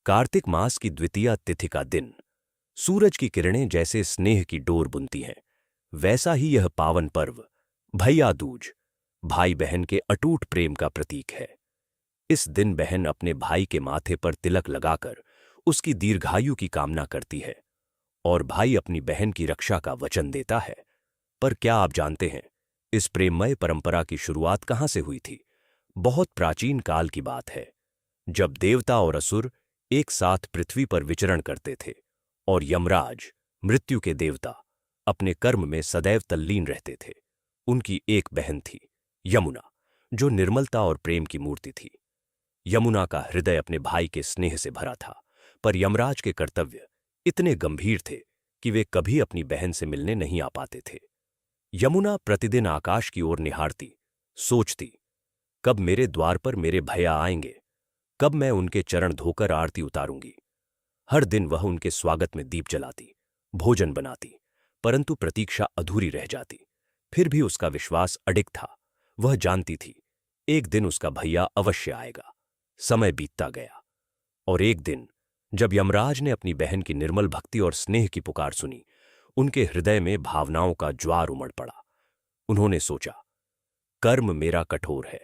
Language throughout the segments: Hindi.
कार्तिक मास की द्वितीया तिथि का दिन। सूरज की किरणें जैसे स्नेह की डोर बुनती हैं, वैसा ही यह पावन पर्व भैया दूज भाई बहन के अटूट प्रेम का प्रतीक है। इस दिन बहन अपने भाई के माथे पर तिलक लगाकर उसकी दीर्घायु की कामना करती है और भाई अपनी बहन की रक्षा का वचन देता है। पर क्या आप जानते हैं, इस प्रेममय परंपरा की शुरुआत कहां से हुई थी? बहुत प्राचीन काल की बात है, जब देवता और असुर एक साथ पृथ्वी पर विचरण करते थे और यमराज, मृत्यु के देवता, अपने कर्म में सदैव तल्लीन रहते थे। उनकी एक बहन थी, यमुना, जो निर्मलता और प्रेम की मूर्ति थी। यमुना का हृदय अपने भाई के स्नेह से भरा था, पर यमराज के कर्तव्य इतने गंभीर थे कि वे कभी अपनी बहन से मिलने नहीं आ पाते थे। यमुना प्रतिदिन आकाश की ओर निहारती, सोचती, कब मेरे द्वार पर मेरे भैया आएंगे, कब मैं उनके चरण धोकर आरती उतारूंगी। हर दिन वह उनके स्वागत में दीप जलाती, भोजन बनाती, परंतु प्रतीक्षा अधूरी रह जाती। फिर भी उसका विश्वास अडिग था। वह जानती थी, एक दिन उसका भैया अवश्य आएगा। समय बीतता गया और एक दिन जब यमराज ने अपनी बहन की निर्मल भक्ति और स्नेह की पुकार सुनी, उनके हृदय में भावनाओं का ज्वार उमड़ पड़ा। उन्होंने सोचा, कर्म मेरा कठोर है,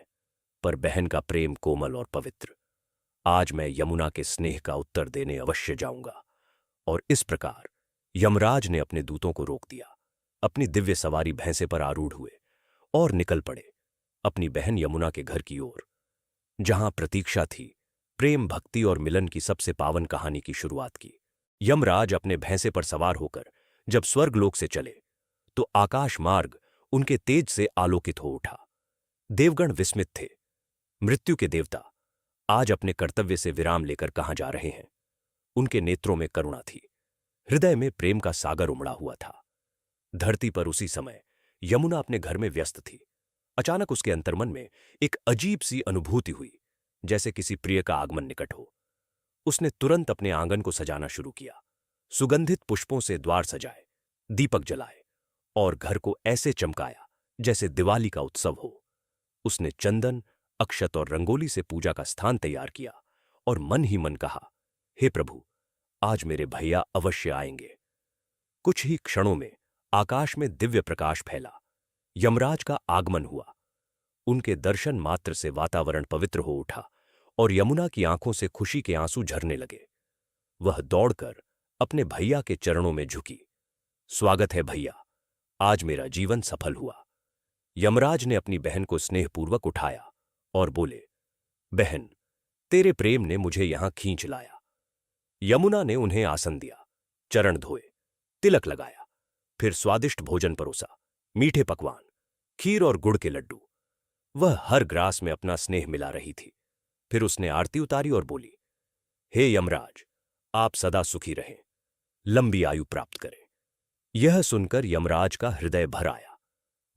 पर बहन का प्रेम कोमल और पवित्र। आज मैं यमुना के स्नेह का उत्तर देने अवश्य जाऊंगा। और इस प्रकार यमराज ने अपने दूतों को रोक दिया, अपनी दिव्य सवारी भैंसे पर आरूढ़ हुए और निकल पड़े अपनी बहन यमुना के घर की ओर, जहां प्रतीक्षा थी प्रेम, भक्ति और मिलन की सबसे पावन कहानी की शुरुआत की। यमराज अपने भैंसे पर सवार होकर जब स्वर्गलोक से चले, तो आकाश मार्ग उनके तेज से आलोकित हो उठा। देवगण विस्मित थे। मृत्यु के देवता आज अपने कर्तव्य से विराम लेकर कहां जा रहे हैं? उनके नेत्रों में करुणा थी, हृदय में प्रेम का सागर उमड़ा हुआ था। धरती पर उसी समय यमुना अपने घर में व्यस्त थी। अचानक उसके अंतर्मन में एक अजीब सी अनुभूति हुई, जैसे किसी प्रिय का आगमन निकट हो। उसने तुरंत अपने आंगन को सजाना शुरू किया, सुगंधित पुष्पों से द्वार सजाए, दीपक जलाए और घर को ऐसे चमकाया जैसे दिवाली का उत्सव हो। उसने चंदन, अक्षत और रंगोली से पूजा का स्थान तैयार किया और मन ही मन कहा, हे प्रभु, आज मेरे भैया अवश्य आएंगे। कुछ ही क्षणों में आकाश में दिव्य प्रकाश फैला। यमराज का आगमन हुआ। उनके दर्शन मात्र से वातावरण पवित्र हो उठा और यमुना की आंखों से खुशी के आंसू झरने लगे। वह दौड़कर अपने भैया के चरणों में झुकी। स्वागत है भैया, आज मेरा जीवन सफल हुआ। यमराज ने अपनी बहन को स्नेहपूर्वक उठाया और बोले, बहन, तेरे प्रेम ने मुझे यहां खींच लाया। यमुना ने उन्हें आसन दिया, चरण धोए, तिलक लगाया, फिर स्वादिष्ट भोजन परोसा, मीठे पकवान, खीर और गुड़ के लड्डू। वह हर ग्रास में अपना स्नेह मिला रही थी। फिर उसने आरती उतारी और बोली, हे यमराज, आप सदा सुखी रहें, लंबी आयु प्राप्त करें। यह सुनकर यमराज का हृदय भर आया।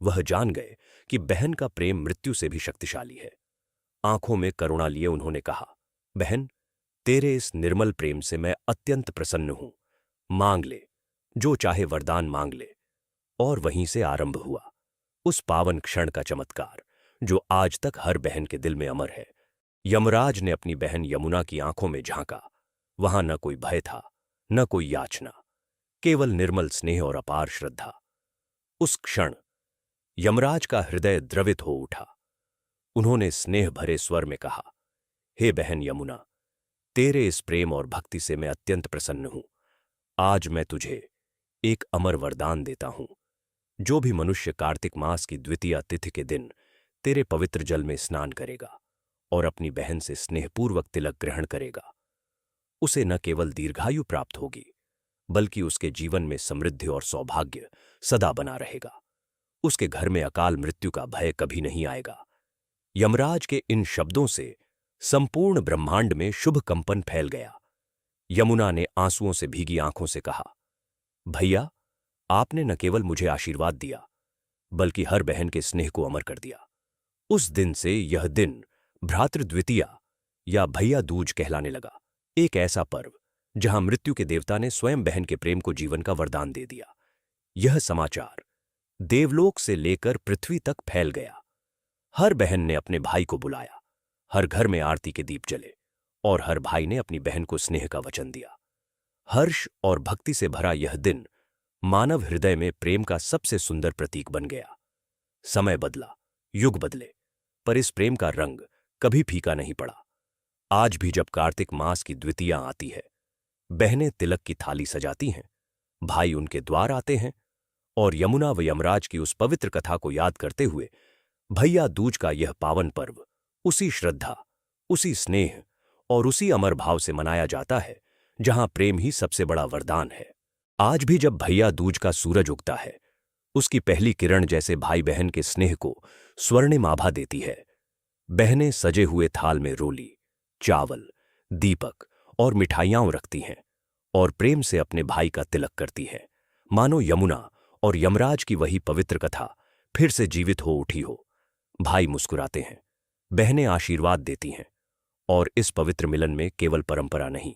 वह जान गए कि बहन का प्रेम मृत्यु से भी शक्तिशाली है। आंखों में करुणा लिए उन्होंने कहा, बहन, तेरे इस निर्मल प्रेम से मैं अत्यंत प्रसन्न हूं। मांग ले, जो चाहे वरदान मांग ले। और वहीं से आरंभ हुआ उस पावन क्षण का चमत्कार, जो आज तक हर बहन के दिल में अमर है। यमराज ने अपनी बहन यमुना की आंखों में झांका। वहां न कोई भय था, न कोई याचना, केवल निर्मल स्नेह और अपार श्रद्धा। उस क्षण यमराज का हृदय द्रवित हो उठा। उन्होंने स्नेह भरे स्वर में कहा, हे बहन यमुना, तेरे इस प्रेम और भक्ति से मैं अत्यंत प्रसन्न हूं। आज मैं तुझे एक अमर वरदान देता हूं। जो भी मनुष्य कार्तिक मास की द्वितीया तिथि के दिन तेरे पवित्र जल में स्नान करेगा और अपनी बहन से स्नेहपूर्वक तिलक ग्रहण करेगा, उसे न केवल दीर्घायु प्राप्त होगी, बल्कि उसके जीवन में समृद्धि और सौभाग्य सदा बना रहेगा। उसके घर में अकाल मृत्यु का भय कभी नहीं आएगा। यमराज के इन शब्दों से संपूर्ण ब्रह्मांड में शुभ कंपन फैल गया। यमुना ने आंसुओं से भीगी आंखों से कहा, भैया, आपने न केवल मुझे आशीर्वाद दिया, बल्कि हर बहन के स्नेह को अमर कर दिया। उस दिन से यह दिन भ्रातृ द्वितीया या भैया दूज कहलाने लगा। एक ऐसा पर्व जहां मृत्यु के देवता ने स्वयं बहन के प्रेम को जीवन का वरदान दे दिया। यह समाचार देवलोक से लेकर पृथ्वी तक फैल गया। हर बहन ने अपने भाई को बुलाया, हर घर में आरती के दीप जले और हर भाई ने अपनी बहन को स्नेह का वचन दिया। हर्ष और भक्ति से भरा यह दिन मानव हृदय में प्रेम का सबसे सुंदर प्रतीक बन गया। समय बदला, युग बदले, पर इस प्रेम का रंग कभी फीका नहीं पड़ा। आज भी जब कार्तिक मास की द्वितीया आती है, बहनें तिलक की थाली सजाती हैं, भाई उनके द्वार आते हैं और यमुना व यमराज की उस पवित्र कथा को याद करते हुए भैया दूज का यह पावन पर्व उसी श्रद्धा, उसी स्नेह और उसी अमर भाव से मनाया जाता है जहां प्रेम ही सबसे बड़ा वरदान है। आज भी जब भैया दूज का सूरज उगता है, उसकी पहली किरण जैसे भाई बहन के स्नेह को स्वर्णिम आभा देती है। बहनें सजे हुए थाल में रोली, चावल, दीपक और मिठाइयां रखती हैं और प्रेम से अपने भाई का तिलक करती हैं, मानो यमुना और यमराज की वही पवित्र कथा फिर से जीवित हो उठी हो। भाई मुस्कुराते हैं, बहनें आशीर्वाद देती हैं और इस पवित्र मिलन में केवल परंपरा नहीं,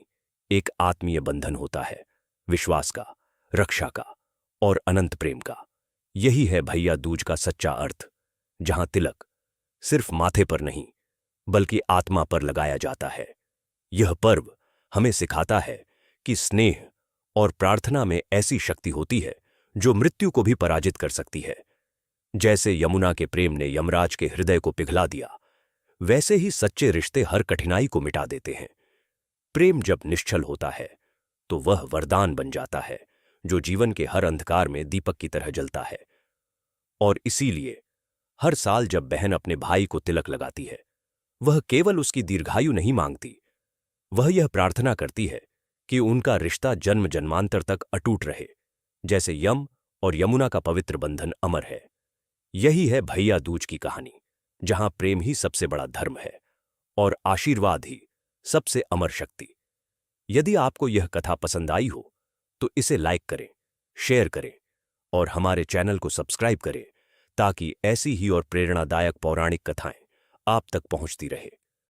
एक आत्मीय बंधन होता है, विश्वास का, रक्षा का और अनंत प्रेम का। यही है भैया दूज का सच्चा अर्थ, जहां तिलक सिर्फ माथे पर नहीं बल्कि आत्मा पर लगाया जाता है। यह पर्व हमें सिखाता है कि स्नेह और प्रार्थना में ऐसी शक्ति होती है जो मृत्यु को भी पराजित कर सकती है। जैसे यमुना के प्रेम ने यमराज के हृदय को पिघला दिया, वैसे ही सच्चे रिश्ते हर कठिनाई को मिटा देते हैं। प्रेम जब निश्चल होता है तो वह वरदान बन जाता है जो जीवन के हर अंधकार में दीपक की तरह जलता है। और इसीलिए हर साल जब बहन अपने भाई को तिलक लगाती है, वह केवल उसकी दीर्घायु नहीं मांगती, वह यह प्रार्थना करती है कि उनका रिश्ता जन्म जन्मांतर तक अटूट रहे, जैसे यम और यमुना का पवित्र बंधन अमर है। यही है भैया दूज की कहानी, जहां प्रेम ही सबसे बड़ा धर्म है और आशीर्वाद ही सबसे अमर शक्ति। यदि आपको यह कथा पसंद आई हो तो इसे लाइक करें, शेयर करें और हमारे चैनल को सब्सक्राइब करें ताकि ऐसी ही और प्रेरणादायक पौराणिक कथाएं आप तक पहुंचती रहे।